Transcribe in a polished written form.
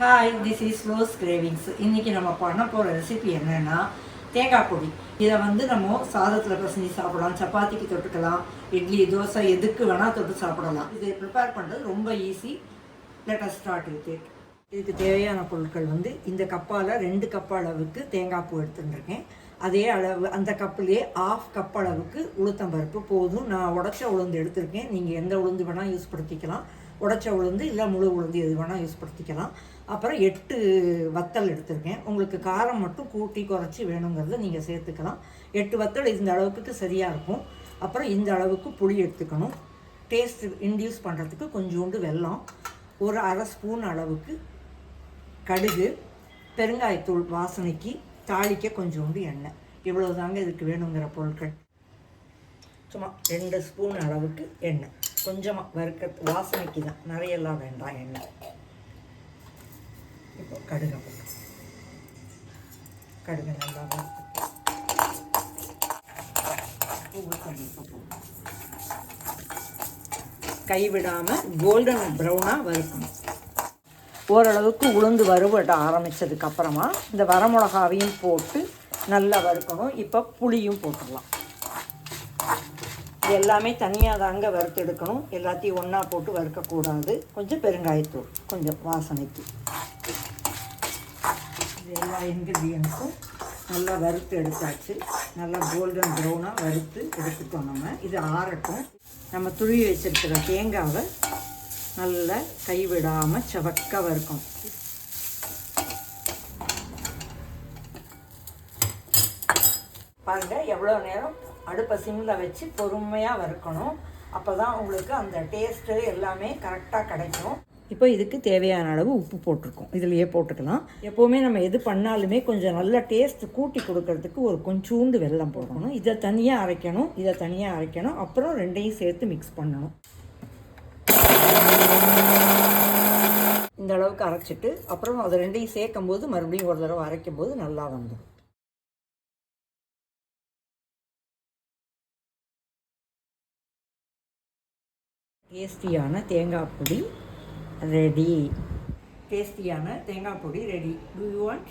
Hi, this is rose cravings. இன்றைக்கி நம்ம பண்ண போகிற ரெசிபி என்னென்னா தேங்காய் பொடி. இதை நம்ம சாதத்தில் பசஞ்சு சாப்பிடலாம், சப்பாத்திக்கு தொட்டுக்கலாம், இட்லி தோசை எதுக்கு வேணால் தொட்டு சாப்பிடலாம். இதை ப்ரிப்பேர் பண்ணுறது ரொம்ப easy. Let us start with it. இதுக்கு தேவையான பொருட்கள் இந்த கப்பால் 2 கப் அளவுக்கு தேங்காய் பூ எடுத்துட்டுருக்கேன். அதே அளவு அந்த கப்புலேயே 1/2 கப் அளவுக்கு உளுத்தம்பருப்பு போதும். நான் உடச்ச உளுந்து எடுத்திருக்கேன். நீங்கள் எந்த உளுந்து வேணால் யூஸ் படுத்திக்கலாம். உடச்ச உளுந்து இல்லை முழு உளுந்து எது வேணால் யூஸ் படுத்திக்கலாம். அப்புறம் 8 வத்தல் எடுத்திருக்கேன். உங்களுக்கு காரம் மட்டும் கூட்டி குறைச்சி வேணுங்கிறத நீங்கள் சேர்த்துக்கலாம். 8 வத்தல் இந்த அளவுக்கு சரியாக இருக்கும். அப்புறம் இந்த அளவுக்கு புளி எடுத்துக்கணும். டேஸ்ட் இன்டியூஸ் பண்ணுறதுக்கு கொஞ்சோண்டு வெல்லம், ஒரு 1/2 ஸ்பூன் அளவுக்கு கடுகு, பெருங்காயத்தூள் வாசனைக்கு, தாளிக்க கொஞ்சோண்டு எண்ணெய். இவ்வளோ தாங்க இதுக்கு வேணுங்கிற பொருட்கள். சும்மா 2 ஸ்பூன் அளவுக்கு எண்ணெய், கொஞ்சமாக வறுக்க வாசனைக்கு தான், நிறையெல்லாம் வேண்டாம் எண்ணெய். இப்போ கடுகை போட்டு கடுகை நல்லா கைவிடாமல் கோல்டன் ப்ரௌனாக வறுக்கணும். ஓரளவுக்கு உளுந்து வறுபட ஆரம்பித்ததுக்கப்புறமா இந்த வரமிளகாவையும் போட்டு நல்லா வறுக்கணும். இப்போ புளியும் போட்டுடலாம். இது எல்லாமே தனியாக தாங்க வறுத்து எடுக்கணும். எல்லாத்தையும் ஒன்றா போட்டு வறுக்கக்கூடாது. கொஞ்சம் பெருங்காயத்தூள், கொஞ்சம் வாசனைக்கு. இது எல்லா இன்க்ரீடியன்ஸும் நல்லா வறுத்து எடுத்தாச்சு. நல்லா கோல்டன் ப்ரௌனாக வறுத்து எடுத்துட்டோம். இது ஆறட்டும். நம்ம துருவி வச்சுருக்கிற தேங்காவை நல்லா கைவிடாமல் செவக்க வறுக்கணும். பாருங்கள், எவ்வளோ நேரம் அடுப்பை சிம்மில் வச்சு பொறுமையாக வறுக்கணும். அப்போ தான் உங்களுக்கு அந்த டேஸ்ட்டு எல்லாமே கரெக்டாக கிடைக்கும். இப்போ இதுக்கு தேவையான அளவு உப்பு போட்டிருக்கோம். இதிலையே போட்டுக்கலாம். எப்போவுமே நம்ம எது பண்ணாலுமே கொஞ்சம் நல்ல டேஸ்ட்டு கூட்டி கொடுக்கறதுக்கு ஒரு கொஞ்சோண்டு வெல்லம் போடணும். இதை தனியாக அரைக்கணும். அப்புறம் 2ஐயும் சேர்த்து மிக்ஸ் பண்ணணும். இந்த அளவுக்கு அரைச்சிட்டு அப்புறம் அதை 2ஐயும் சேர்க்கும் போது மறுபடியும் ஒரு தடவை அரைக்கும் போது நல்லா வந்துடும். டேஸ்டியான தேங்காய் பொடி ரெடி. To you want?